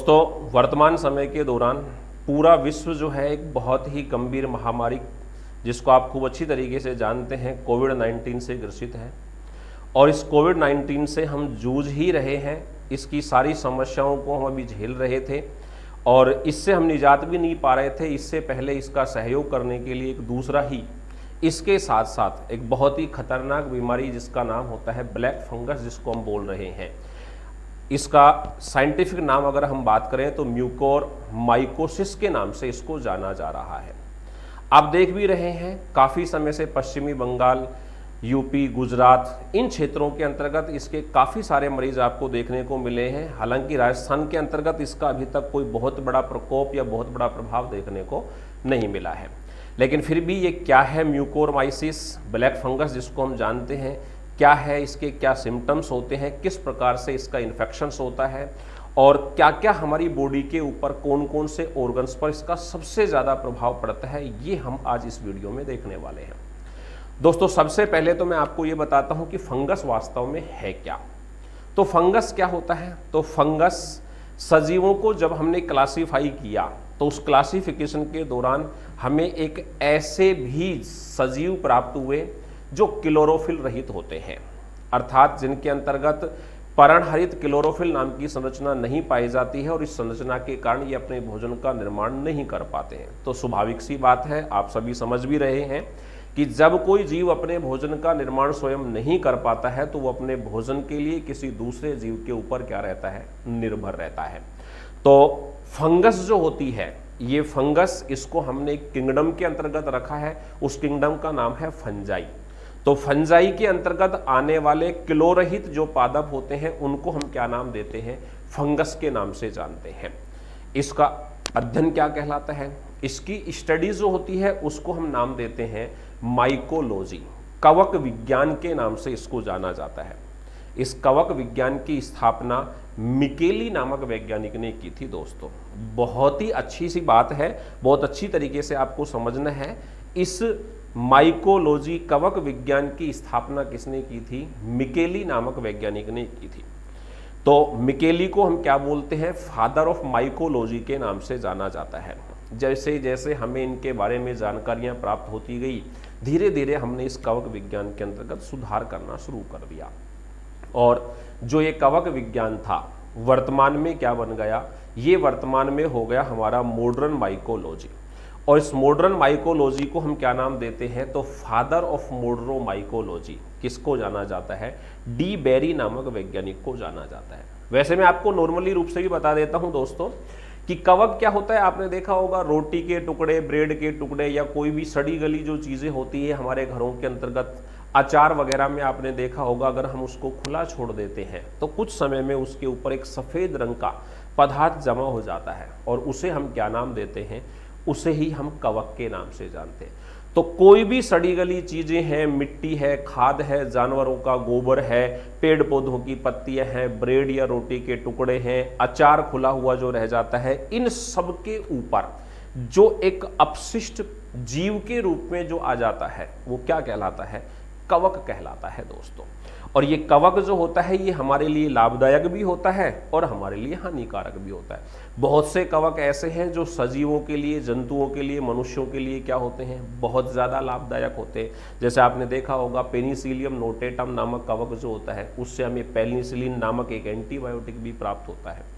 दोस्तों, वर्तमान समय के दौरान पूरा विश्व जो है एक बहुत ही गंभीर महामारी, जिसको आप खूब अच्छी तरीके से जानते हैं, कोविड-19 से ग्रसित है। और इस कोविड-19 से हम जूझ ही रहे हैं। इसकी सारी समस्याओं को हम अभी झेल रहे थे और इससे हम निजात भी नहीं पा रहे थे। इससे पहले इसका सहयोग करने के लिए एक दूसरा ही, इसके साथ साथ एक बहुत ही खतरनाक बीमारी जिसका नाम होता है ब्लैक फंगस, जिसको हम बोल रहे हैं। इसका साइंटिफिक नाम अगर हम बात करें तो म्यूकोरमाइकोसिस के नाम से इसको जाना जा रहा है। आप देख भी रहे हैं, काफ़ी समय से पश्चिमी बंगाल, यूपी, गुजरात, इन क्षेत्रों के अंतर्गत इसके काफ़ी सारे मरीज आपको देखने को मिले हैं। हालांकि राजस्थान के अंतर्गत इसका अभी तक कोई बहुत बड़ा प्रकोप या बहुत बड़ा प्रभाव देखने को नहीं मिला है। लेकिन फिर भी ये क्या है म्यूकोरमाइसिस, ब्लैक फंगस जिसको हम जानते हैं, क्या है, इसके क्या सिम्टम्स होते हैं, किस प्रकार से इसका इन्फेक्शंस होता है और क्या क्या हमारी बॉडी के ऊपर कौन कौन से ऑर्गन्स पर इसका सबसे ज़्यादा प्रभाव पड़ता है, ये हम आज इस वीडियो में देखने वाले हैं। दोस्तों, सबसे पहले तो मैं आपको ये बताता हूँ कि फंगस वास्तव में है क्या। तो फंगस क्या होता है? तो फंगस सजीवों को जब हमने क्लासीफाई किया तो उस क्लासिफिकेशन के दौरान हमें एक ऐसे भी सजीव प्राप्त हुए जो क्लोरोफिल रहित होते हैं, अर्थात जिनके अंतर्गत पर्णहरित क्लोरोफिल नाम की संरचना नहीं पाई जाती है और इस संरचना के कारण ये अपने भोजन का निर्माण नहीं कर पाते हैं। तो स्वाभाविक सी बात है, आप सभी समझ भी रहे हैं कि जब कोई जीव अपने भोजन का निर्माण स्वयं नहीं कर पाता है तो वो अपने भोजन के लिए किसी दूसरे जीव के ऊपर क्या रहता है, निर्भर रहता है। तो फंगस जो होती है, ये फंगस, इसको हमने एक किंगडम के अंतर्गत रखा है। उस किंगडम का नाम है फंजाई। तो फंजाई के अंतर्गत आने वाले क्लोरहित जो पादप होते हैं उनको हम क्या नाम देते हैं? फंगस के नाम से जानते हैं। इसका अध्ययन क्या कहलाता है? इसकी स्टडी जो होती है उसको हम नाम देते हैं माइकोलॉजी, कवक विज्ञान के नाम से इसको जाना जाता है। इस कवक विज्ञान की स्थापना मिकेली नामक वैज्ञानिक ने की थी। दोस्तों, बहुत ही अच्छी सी बात है, बहुत अच्छी तरीके से आपको समझना है। इस माइकोलॉजी, कवक विज्ञान की स्थापना किसने की थी? मिकेली नामक वैज्ञानिक ने की थी। तो मिकेली को हम क्या बोलते हैं? फादर ऑफ माइकोलॉजी के नाम से जाना जाता है। जैसे जैसे हमें इनके बारे में जानकारियां प्राप्त होती गई, धीरे धीरे हमने इस कवक विज्ञान के अंतर्गत सुधार करना शुरू कर दिया और जो ये कवक विज्ञान था वर्तमान में क्या बन गया? ये वर्तमान में हो गया हमारा मॉडर्न माइकोलॉजी। और इस मॉडर्न माइकोलॉजी को हम क्या नाम देते हैं? तो फादर ऑफ मॉडर्न माइकोलॉजी किसको जाना जाता है? डी बेरी नामक वैज्ञानिक को जाना जाता है। वैसे मैं आपको नॉर्मली रूप से भी बता देता हूं दोस्तों कि कवक क्या होता है। आपने देखा होगा रोटी के टुकड़े, ब्रेड के टुकड़े या कोई भी सड़ी गली जो चीज़ें होती है हमारे घरों के अंतर्गत, अचार वगैरह में आपने देखा होगा, अगर हम उसको खुला छोड़ देते हैं तो कुछ समय में उसके ऊपर एक सफ़ेद रंग का पदार्थ जमा हो जाता है और उसे हम क्या नाम देते हैं? उसे ही हम कवक के नाम से जानते हैं। तो कोई भी सड़ी गली चीज़ें हैं, मिट्टी है, खाद है, जानवरों का गोबर है, पेड़ पौधों की पत्तियां हैं, ब्रेड या रोटी के टुकड़े हैं, अचार खुला हुआ जो रह जाता है, इन सब के ऊपर जो एक अपशिष्ट जीव के रूप में जो आ जाता है वो क्या कहलाता है? कवक कहलाता है दोस्तों। और ये कवक जो होता है ये हमारे लिए लाभदायक भी होता है और हमारे लिए हानिकारक भी होता है। बहुत से कवक ऐसे हैं जो सजीवों के लिए, जंतुओं के लिए, मनुष्यों के लिए क्या होते हैं? बहुत ज़्यादा लाभदायक होते हैं। जैसे आपने देखा होगा पेनिसिलियम नोटेटम नामक कवक जो होता है उससे हमें पेनिसिलिन नामक एक एंटीबायोटिक भी प्राप्त होता है।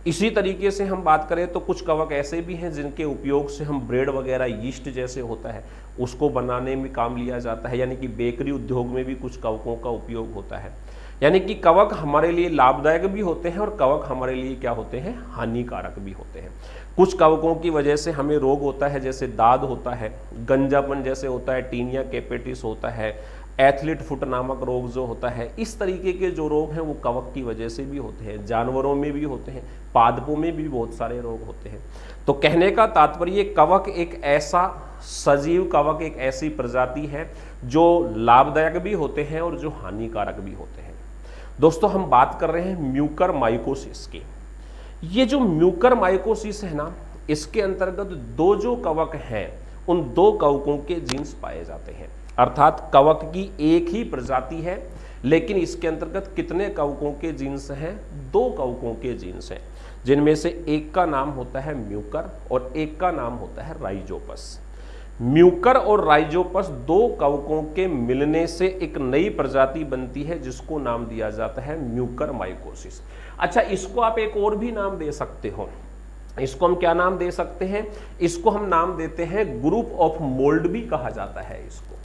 इसी तरीके से हम बात करें तो कुछ कवक ऐसे भी हैं जिनके उपयोग से हम ब्रेड वगैरह, यीस्ट जैसे होता है उसको बनाने में काम लिया जाता है। यानी कि बेकरी उद्योग में भी कुछ कवकों का उपयोग होता है। यानी कि कवक हमारे लिए लाभदायक भी होते हैं और कवक हमारे लिए क्या होते हैं? हानिकारक भी होते हैं। कुछ कवकों की वजह से हमें रोग होता है, जैसे दाद होता है, गंजापन जैसे होता है, टीनिया कैपेटिस होता है, एथलीट फुट नामक रोग जो होता है। इस तरीके के जो रोग हैं वो कवक की वजह से भी होते हैं। जानवरों में भी होते हैं, पादपों में भी बहुत सारे रोग होते हैं। तो कहने का तात्पर्य, कवक एक ऐसा सजीव, कवक एक ऐसी प्रजाति है जो लाभदायक भी होते हैं और जो हानिकारक भी होते हैं। दोस्तों, हम बात कर रहे हैं म्यूकरमाइकोसिस की। ये जो म्यूकरमाइकोसिस है ना, इसके अंतर्गत दो जो कवक हैं उन दो कवकों के जीन्स पाए जाते हैं। अर्थात कवक की एक ही प्रजाति है लेकिन इसके अंतर्गत कितने कवकों के जीन्स हैं? 2 कवकों के जीन्स हैं। जिनमें से एक का नाम होता है म्यूकर और एक का नाम होता है राइजोपस। म्यूकर और राइजोपस दो कवकों के मिलने से एक नई प्रजाति बनती है जिसको नाम दिया जाता है म्यूकर माइकोसिस। अच्छा, इसको आप एक और भी नाम दे सकते हो। इसको हम क्या नाम दे सकते हैं? इसको हम नाम देते हैं ग्रुप ऑफ मोल्ड भी कहा जाता है। इसको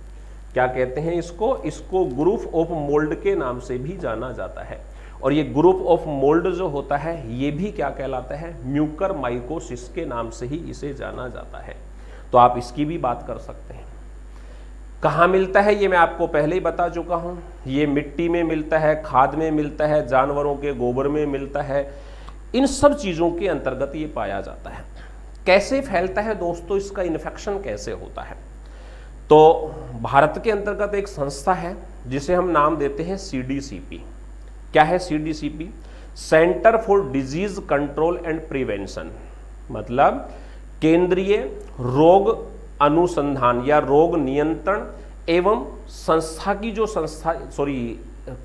क्या कहते हैं? इसको ग्रुप ऑफ मोल्ड के नाम से भी जाना जाता है। और ये ग्रुप ऑफ मोल्ड जो होता है ये भी क्या कहलाता है? म्यूकर माइकोसिस के नाम से ही इसे जाना जाता है। तो आप इसकी भी बात कर सकते हैं। कहाँ मिलता है ये मैं आपको पहले ही बता चुका हूँ। ये मिट्टी में मिलता है, खाद में मिलता है, जानवरों के गोबर में मिलता है। इन सब चीज़ों के अंतर्गत ये पाया जाता है। कैसे फैलता है दोस्तों? इसका इन्फेक्शन कैसे होता है? तो भारत के अंतर्गत एक संस्था है जिसे हम नाम देते हैं CDCP। क्या है CDCP? Centre for disease control and prevention, मतलब केंद्रीय रोग अनुसंधान या रोग नियंत्रण एवं संस्था की जो संस्था,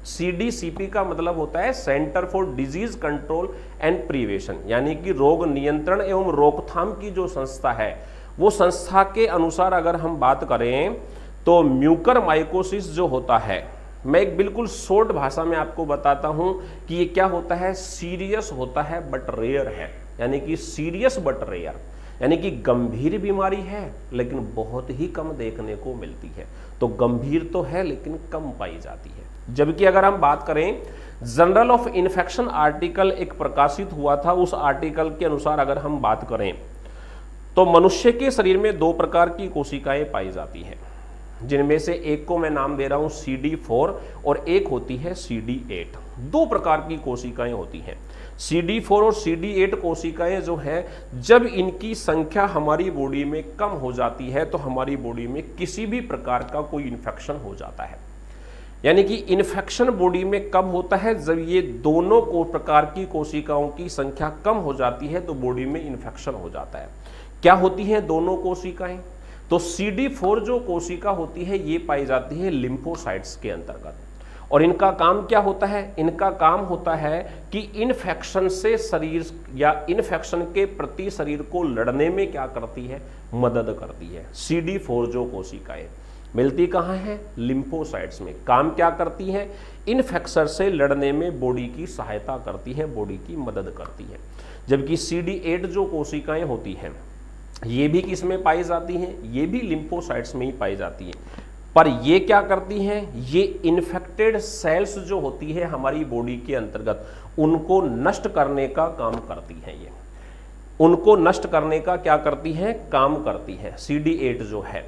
CDCP का मतलब होता है centre for disease control and prevention, यानी कि रोग नियंत्रण एवं रोकथाम की जो संस्था है वो संस्था के अनुसार अगर हम बात करें तो म्यूकर माइकोसिस जो होता है, मैं एक बिल्कुल शॉर्ट भाषा में आपको बताता हूं कि ये क्या होता है। सीरियस होता है बट रेयर है, यानी कि सीरियस बट रेयर, यानी कि गंभीर बीमारी है लेकिन बहुत ही कम देखने को मिलती है। तो गंभीर तो है लेकिन कम पाई जाती है। जबकि अगर हम बात करें जर्नल ऑफ इन्फेक्शन आर्टिकल एक प्रकाशित हुआ था, उस आर्टिकल के अनुसार अगर हम बात करें तो मनुष्य के शरीर में दो प्रकार की कोशिकाएं पाई जाती हैं, जिनमें से एक को मैं नाम दे रहा हूं CD4 और एक होती है CD8। दो प्रकार की कोशिकाएं होती हैं। CD4 और CD8 कोशिकाएं जो हैं, जब इनकी संख्या हमारी बॉडी में कम हो जाती है तो हमारी बॉडी में किसी भी प्रकार का कोई इन्फेक्शन हो जाता है। यानी कि इन्फेक्शन बॉडी में कब होता है? जब ये दोनों प्रकार की कोशिकाओं की संख्या कम हो जाती है तो बॉडी में इन्फेक्शन हो जाता है। क्या होती हैं दोनों कोशिकाएं? तो CD4 जो कोशिका होती है ये पाई जाती है लिम्फोसाइट्स के अंतर्गत, और इनका काम क्या होता है? इनका काम होता है कि इन्फेक्शन से शरीर या इन्फेक्शन के प्रति शरीर को लड़ने में क्या करती है? मदद करती है। CD4 जो कोशिकाएं मिलती कहाँ है? लिम्फोसाइट्स में। काम क्या करती है? इन्फेक्शन से लड़ने में बॉडी की सहायता करती है, बॉडी की मदद करती है। जबकि CD8 जो कोशिकाएं होती हैं ये भी किस में पाई जाती हैं? ये भी लिम्फोसाइट्स में ही पाई जाती हैं। पर ये क्या करती हैं? ये इन्फेक्टेड सेल्स जो होती है हमारी बॉडी के अंतर्गत उनको नष्ट करने का काम करती हैं। ये उनको नष्ट करने का क्या करती हैं? काम करती है। CD8 जो है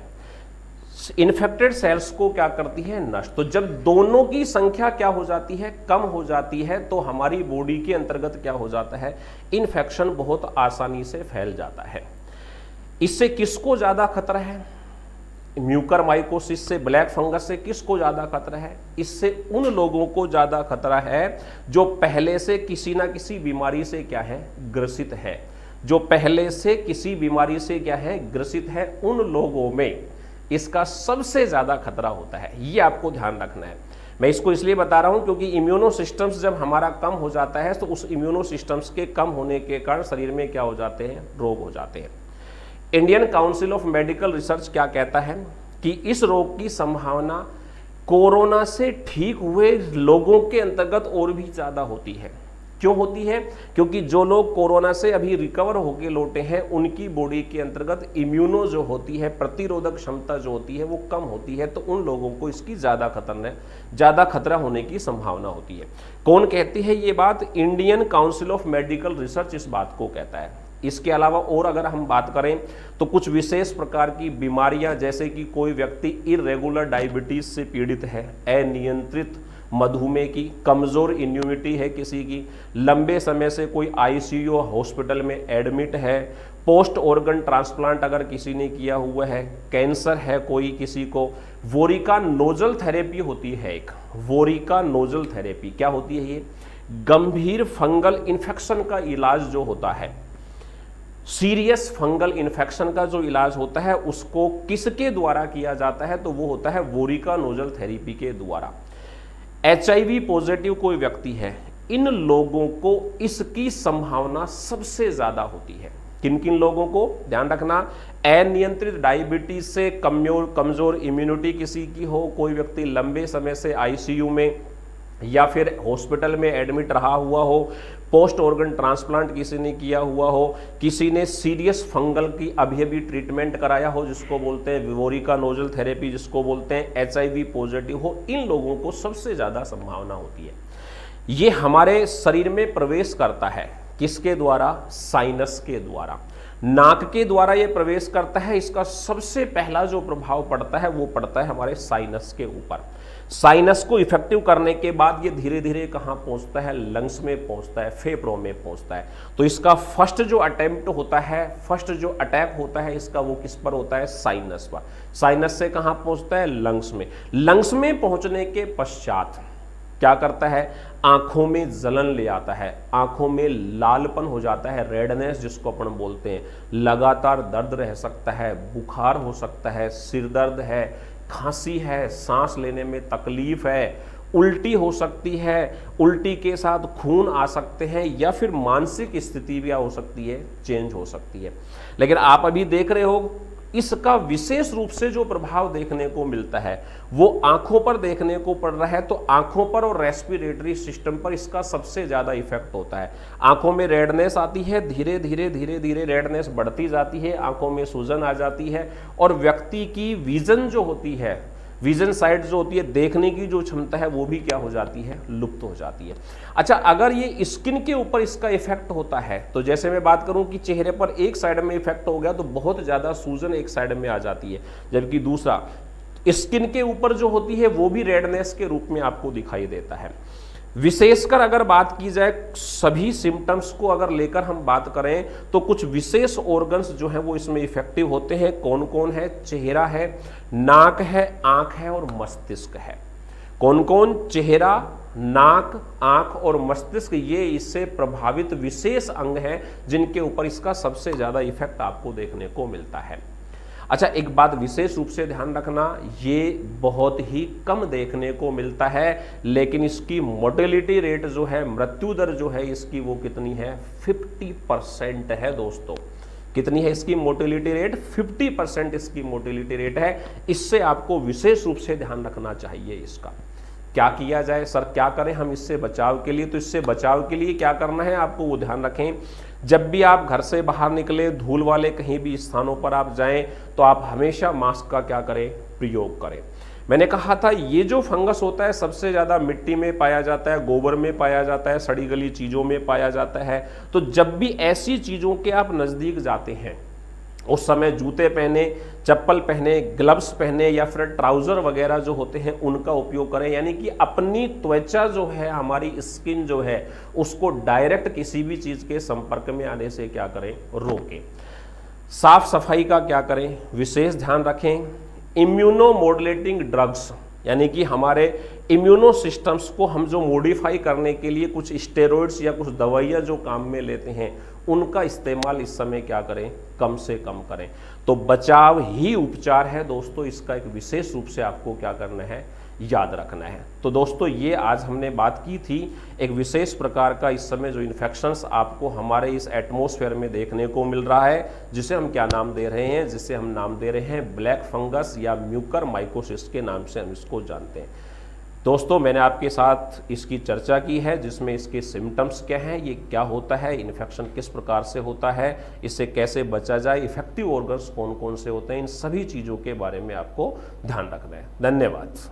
इन्फेक्टेड सेल्स को क्या करती है? नष्ट। तो जब दोनों की संख्या क्या हो जाती है? कम हो जाती है, तो हमारी बॉडी के अंतर्गत क्या हो जाता है? इन्फेक्शन बहुत आसानी से फैल जाता है। इससे किसको ज्यादा खतरा है? म्यूकर माइकोसिस से, ब्लैक फंगस से किसको ज्यादा खतरा है? इससे उन लोगों को ज्यादा खतरा है जो पहले से किसी ना किसी बीमारी से क्या है? ग्रसित है। जो पहले से किसी बीमारी से क्या है? ग्रसित है। उन लोगों में इसका सबसे ज्यादा खतरा होता है। ये आपको ध्यान रखना है। मैं इसको इसलिए बता रहा हूं क्योंकि इम्यूनो सिस्टम्स जब हमारा कम हो जाता है तो उस इम्यूनो सिस्टम्स के कम होने के कारण शरीर में क्या हो जाते हैं? रोग हो जाते हैं। Indian council of medical research क्या कहता है कि इस रोग की संभावना कोरोना से ठीक हुए लोगों के अंतर्गत और भी ज्यादा होती है। क्यों होती है? क्योंकि जो लोग कोरोना से अभी रिकवर होके लौटे हैं उनकी बॉडी के अंतर्गत इम्यूनो जो होती है, प्रतिरोधक क्षमता जो होती है वो कम होती है, तो उन लोगों को इसकी ज्यादा खतरा होने की संभावना होती है। कौन कहती है ये बात? Indian council of medical research इस बात को कहता है। इसके अलावा और अगर हम बात करें तो कुछ विशेष प्रकार की बीमारियां, जैसे कि कोई व्यक्ति इरेगुलर डायबिटीज से पीड़ित है, अनियंत्रित मधुमेह की, कमजोर इम्यूनिटी है किसी की, लंबे समय से कोई ICU हॉस्पिटल में एडमिट है, पोस्ट ऑर्गन ट्रांसप्लांट अगर किसी ने किया हुआ है, कैंसर है कोई किसी को, वोरिका नोजल थेरेपी होती है एक, वोरिका नोजल थेरेपी क्या होती है? ये गंभीर फंगल इन्फेक्शन का इलाज जो होता है, सीरियस फंगल इन्फेक्शन का जो इलाज होता है उसको किसके द्वारा किया जाता है? तो वो होता है वोरिका नोजल थेरेपी के द्वारा। HIV पॉजिटिव कोई व्यक्ति है, इन लोगों को इसकी संभावना सबसे ज्यादा होती है। किन किन लोगों को ध्यान रखना, अनियंत्रित डायबिटीज से कमजोर इम्यूनिटी किसी की हो, कोई व्यक्ति लंबे समय से आईसीयू में या फिर हॉस्पिटल में एडमिट रहा हुआ हो, पोस्ट ऑर्गन ट्रांसप्लांट किसी ने किया हुआ हो, किसी ने सीरियस फंगल की अभी ट्रीटमेंट कराया हो जिसको बोलते हैं विवोरिका नोजल थेरेपी, जिसको बोलते हैं एचआईवी पॉजिटिव हो, इन लोगों को सबसे ज्यादा संभावना होती है। ये हमारे शरीर में प्रवेश करता है किसके द्वारा, साइनस के द्वारा, नाक के द्वारा ये प्रवेश करता है। इसका सबसे पहला जो प्रभाव पड़ता है वो पड़ता है हमारे साइनस के ऊपर। साइनस को इफेक्टिव करने के बाद ये धीरे धीरे कहाँ पहुंचता है, लंग्स में पहुंचता है, फेफड़ों में पहुंचता है। तो इसका फर्स्ट जो अटेम्प्ट होता है, फर्स्ट जो अटैक होता है इसका, वो किस पर होता है, साइनस पर। साइनस से कहाँ पहुंचता है, लंग्स में। लंग्स में पहुंचने के पश्चात क्या करता है, आंखों में जलन ले आता है, आंखों में लालपन हो जाता है, रेडनेस जिसको अपन बोलते हैं, लगातार दर्द रह सकता है, बुखार हो सकता है, सिर दर्द है, खांसी है, सांस लेने में तकलीफ है, उल्टी हो सकती है, उल्टी के साथ खून आ सकते हैं, या फिर मानसिक स्थिति भी हो सकती है, चेंज हो सकती है। लेकिन आप अभी देख रहे हो इसका विशेष रूप से जो प्रभाव देखने को मिलता है वो आंखों पर देखने को पड़ रहा है। तो आंखों पर और रेस्पिरेटरी सिस्टम पर इसका सबसे ज्यादा इफेक्ट होता है। आंखों में रेडनेस आती है, धीरे धीरे धीरे धीरे रेडनेस बढ़ती जाती है, आंखों में सूजन आ जाती है, और व्यक्ति की विजन जो होती है, विजन साइट जो होती है, देखने की जो क्षमता है, वो भी क्या हो जाती है, लुप्त हो जाती है। अच्छा, अगर ये स्किन के ऊपर इसका इफेक्ट होता है, तो जैसे मैं बात करूं कि चेहरे पर एक साइड में इफेक्ट हो गया तो बहुत ज्यादा सूजन एक साइड में आ जाती है, जबकि दूसरा स्किन के ऊपर जो होती है वो भी रेडनेस के रूप में आपको दिखाई देता है। विशेषकर अगर बात की जाए सभी सिम्टम्स को अगर लेकर हम बात करें तो कुछ विशेष ऑर्गन्स जो हैं वो इसमें इफेक्टिव होते हैं। कौन कौन है, चेहरा है, नाक है, आंख है और मस्तिष्क है। कौन कौन, चेहरा, नाक, आंख और मस्तिष्क, ये इससे प्रभावित विशेष अंग हैं जिनके ऊपर इसका सबसे ज्यादा इफेक्ट आपको देखने को मिलता है। अच्छा, एक बात विशेष रूप से ध्यान रखना, ये बहुत ही कम देखने को मिलता है, लेकिन इसकी मोर्टेलिटी रेट जो है, मृत्यु दर जो है इसकी, वो कितनी है, 50% है दोस्तों। कितनी है इसकी मोर्टेलिटी रेट, 50% इसकी मोर्टेलिटी रेट है। इससे आपको विशेष रूप से ध्यान रखना चाहिए। इसका क्या किया जाए, सर क्या करें हम इससे बचाव के लिए? तो इससे बचाव के लिए क्या करना है आपको, वो ध्यान रखें। जब भी आप घर से बाहर निकले, धूल वाले कहीं भी स्थानों पर आप जाएं, तो आप हमेशा मास्क का क्या करें, प्रयोग करें। मैंने कहा था ये जो फंगस होता है सबसे ज़्यादा मिट्टी में पाया जाता है, गोबर में पाया जाता है, सड़ी गली चीज़ों में पाया जाता है। तो जब भी ऐसी चीज़ों के आप नज़दीक जाते हैं, उस समय जूते पहने, चप्पल पहने, ग्लव्स पहने, या फिर ट्राउज़र वगैरह जो होते हैं उनका उपयोग करें। यानी कि अपनी त्वचा जो है, हमारी स्किन जो है, उसको डायरेक्ट किसी भी चीज़ के संपर्क में आने से क्या करें, रोकें। साफ सफाई का क्या करें, विशेष ध्यान रखें। इम्यूनो मॉड्यूलेटिंग ड्रग्स, यानी कि हमारे इम्यूनो सिस्टम्स को हम जो मॉडिफाई करने के लिए कुछ स्टेरॉइड्स या कुछ दवाइयाँ जो काम में लेते हैं, उनका इस्तेमाल इस समय क्या करें, कम से कम करें। तो बचाव ही उपचार है दोस्तों, इसका एक विशेष रूप से आपको क्या करना है, याद रखना है। तो दोस्तों ये आज हमने बात की थी एक विशेष प्रकार का इस समय जो इन्फेक्शंस आपको हमारे इस एटमॉस्फेयर में देखने को मिल रहा है, जिसे हम क्या नाम दे रहे हैं, जिसे हम नाम दे रहे हैं ब्लैक फंगस या म्यूकर माइकोसिस के नाम से हम इसको जानते हैं। दोस्तों मैंने आपके साथ इसकी चर्चा की है, जिसमें इसके सिम्टम्स क्या हैं, ये क्या होता है, इन्फेक्शन किस प्रकार से होता है, इससे कैसे बचा जाए, इफेक्टिव ऑर्गन्स कौन कौन से होते हैं, इन सभी चीज़ों के बारे में आपको ध्यान रखना है। धन्यवाद।